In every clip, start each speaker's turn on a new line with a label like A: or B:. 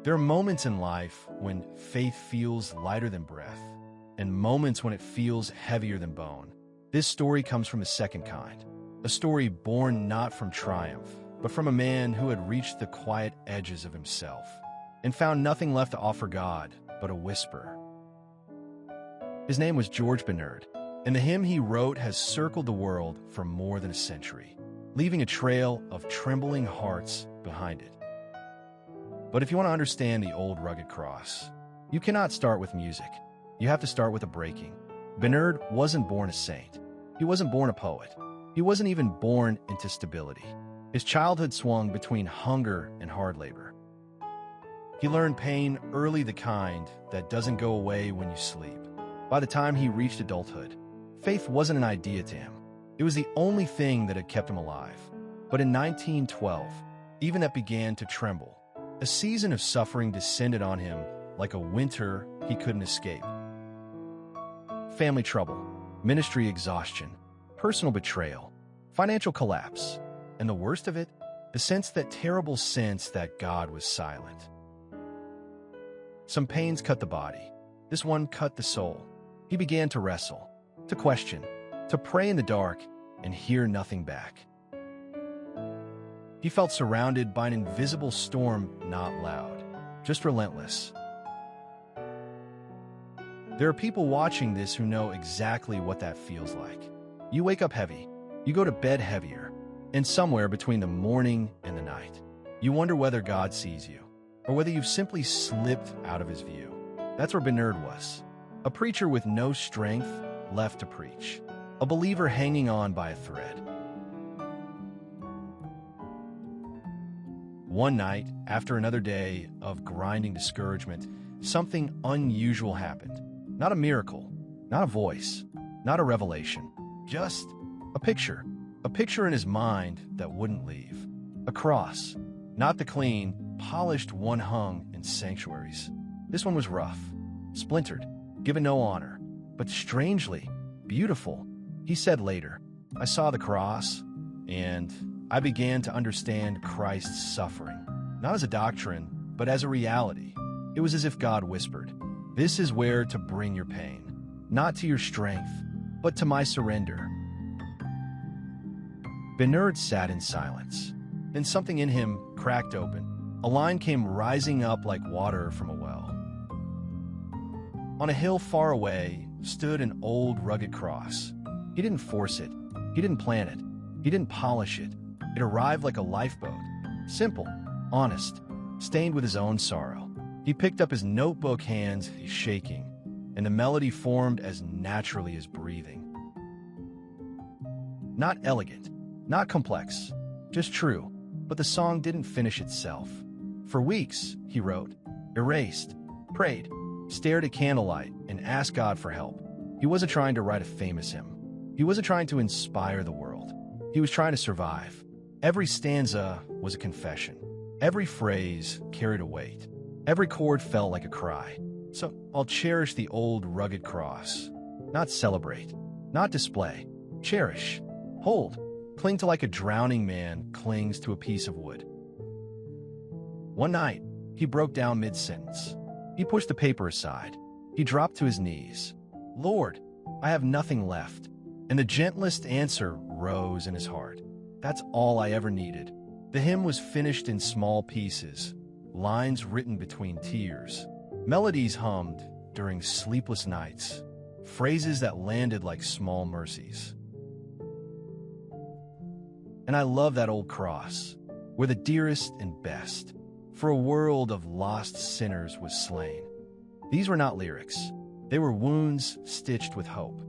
A: There are moments in life when faith feels lighter than breath, and moments when it feels heavier than bone. This story comes from the second kind, a story born not from triumph, but from a man who had reached the quiet edges of himself and found nothing left to offer God but a whisper. His name was George Bennard, and the hymn he wrote has circled the world for more than a century, leaving a trail of trembling hearts behind it. But if you want to understand the old rugged cross, you cannot start with music. You have to start with a breaking. Bennard wasn't born a saint. He wasn't born a poet. He wasn't even born into stability. His childhood swung between hunger and hard labor. He learned pain early, the kind that doesn't go away when you sleep. By the time he reached adulthood, faith wasn't an idea to him. It was the only thing that had kept him alive. But in 1912, even that began to tremble. A season of suffering descended on him like a winter he couldn't escape. Family trouble, ministry exhaustion, personal betrayal, financial collapse, and the worst of it, the terrible sense that God was silent. Some pains cut the body. This one cut the soul. He began to wrestle, to question, to pray in the dark and hear nothing back. He felt surrounded by an invisible storm, not loud, just relentless. There are people watching this who know exactly what that feels like. You wake up heavy, you go to bed heavier, and somewhere between the morning and the night, you wonder whether God sees you, or whether you've simply slipped out of his view. That's where Bennard was, a preacher with no strength left to preach, a believer hanging on by a thread. One night, after another day of grinding discouragement, something unusual happened. Not a miracle, not a voice, not a revelation, just a picture in his mind that wouldn't leave. A cross, not the clean, polished one hung in sanctuaries. This one was rough, splintered, given no honor, but strangely beautiful. He said later, "I saw the cross, and I began to understand Christ's suffering, not as a doctrine, but as a reality. It was as if God whispered, 'This is where to bring your pain, not to your strength, but to my surrender.'" Bennard sat in silence. Then something in him cracked open. A line came rising up like water from a well. On a hill far away stood an old rugged cross. He didn't force it. He didn't plan it. He didn't polish it. It arrived like a lifeboat. Simple, honest, stained with his own sorrow. He picked up his notebook, hands shaking, and the melody formed as naturally as breathing. Not elegant, not complex, just true. But the song didn't finish itself. For weeks, he wrote, erased, prayed, stared at candlelight, and asked God for help. He wasn't trying to write a famous hymn. He wasn't trying to inspire the world. He was trying to survive. Every stanza was a confession. Every phrase carried a weight. Every chord felt like a cry. So I'll cherish the old rugged cross. Not celebrate, not display. Cherish, hold, cling to like a drowning man clings to a piece of wood. One night, he broke down mid-sentence. He pushed the paper aside. He dropped to his knees. "Lord, I have nothing left." And the gentlest answer rose in his heart. "That's all I ever needed." The hymn was finished in small pieces, lines written between tears, melodies hummed during sleepless nights, phrases that landed like small mercies. And I love that old cross, where the dearest and best for a world of lost sinners was slain. These were not lyrics. They were wounds stitched with hope.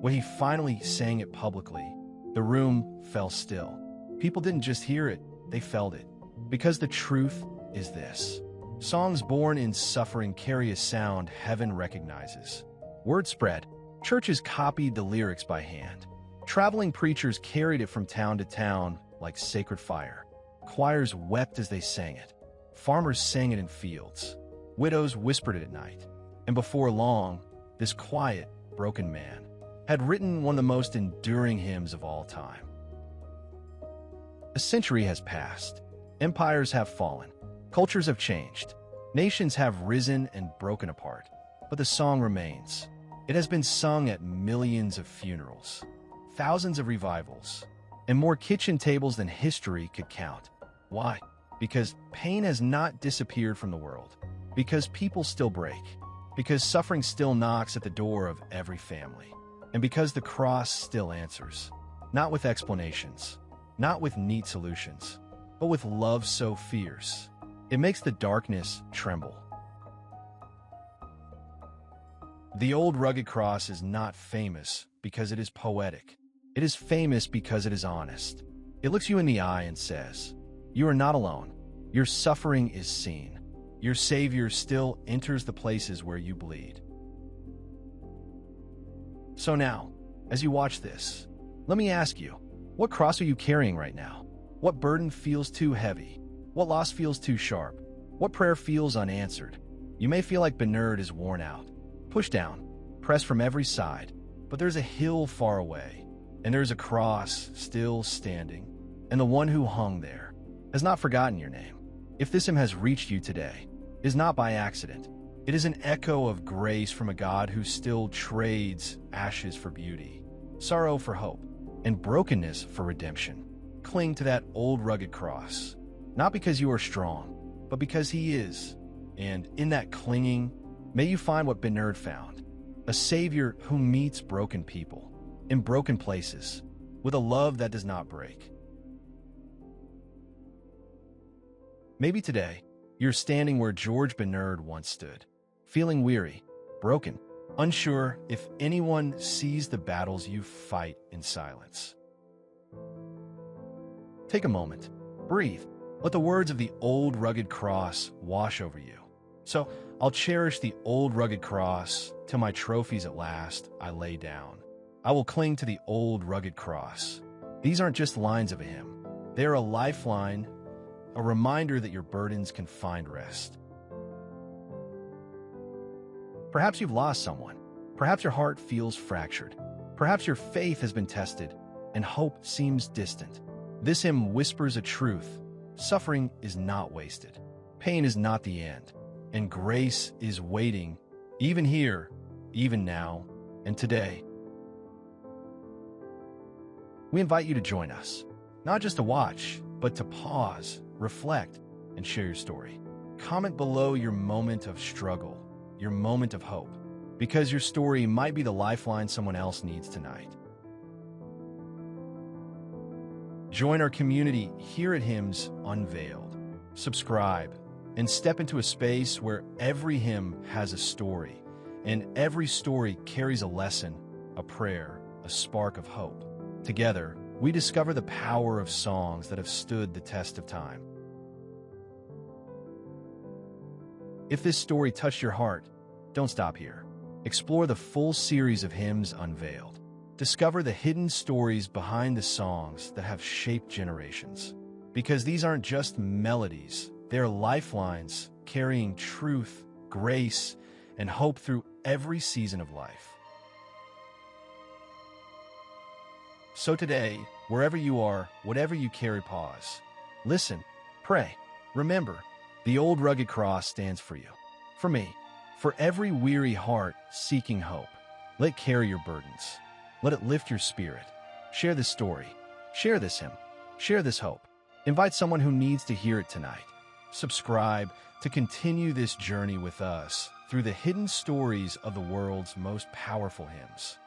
A: When he finally sang it publicly, the room fell still. People didn't just hear it, they felt it. Because the truth is this: songs born in suffering carry a sound heaven recognizes. Word spread. Churches copied the lyrics by hand. Traveling preachers carried it from town to town like sacred fire. Choirs wept as they sang it. Farmers sang it in fields. Widows whispered it at night. And before long, this quiet, broken man had written one of the most enduring hymns of all time. A century has passed. Empires have fallen. Cultures have changed. Nations have risen and broken apart, but the song remains. It has been sung at millions of funerals, thousands of revivals, and more kitchen tables than history could count. Why? Because pain has not disappeared from the world. Because people still break. Because suffering still knocks at the door of every family. And because the cross still answers. Not with explanations, not with neat solutions, but with love so fierce. It makes the darkness tremble. The old rugged cross is not famous because it is poetic. It is famous because it is honest. It looks you in the eye and says, "You are not alone. Your suffering is seen. Your Savior still enters the places where you bleed." So now, as you watch this, let me ask you, what cross are you carrying right now? What burden feels too heavy? What loss feels too sharp? What prayer feels unanswered? You may feel like Bennard is worn out, pushed down, pressed from every side, but there's a hill far away, and there's a cross still standing, and the one who hung there has not forgotten your name. If this hymn has reached you today, it is not by accident. It is an echo of grace from a God who still trades ashes for beauty, sorrow for hope, and brokenness for redemption. Cling to that old rugged cross, not because you are strong, but because he is. And in that clinging, may you find what Bennard found, a Savior who meets broken people in broken places with a love that does not break. Maybe today, you're standing where George Bennard once stood, feeling weary, broken, unsure if anyone sees the battles you fight in silence. Take a moment, breathe, let the words of the old rugged cross wash over you. So I'll cherish the old rugged cross till my trophies at last I lay down. I will cling to the old rugged cross. These aren't just lines of a hymn. They are a lifeline, a reminder that your burdens can find rest. Perhaps you've lost someone. Perhaps your heart feels fractured. Perhaps your faith has been tested and hope seems distant. This hymn whispers a truth. Suffering is not wasted. Pain is not the end. And grace is waiting, even here, even now, and today. We invite you to join us, not just to watch, but to pause, reflect, and share your story. Comment below your moment of struggle, your moment of hope, because your story might be the lifeline someone else needs tonight. Join our community here at Hymns Unveiled. Subscribe and step into a space where every hymn has a story, and every story carries a lesson, a prayer, a spark of hope. Together, we discover the power of songs that have stood the test of time. If this story touched your heart, don't stop here. Explore the full series of Hymns Unveiled. Discover the hidden stories behind the songs that have shaped generations. Because these aren't just melodies, they're lifelines carrying truth, grace, and hope through every season of life. So today, wherever you are, whatever you carry, pause. Listen, pray. Remember, the old rugged cross stands for you, for me, for every weary heart seeking hope. Let it carry your burdens. Let it lift your spirit. Share this story. Share this hymn. Share this hope. Invite someone who needs to hear it tonight. Subscribe to continue this journey with us through the hidden stories of the world's most powerful hymns.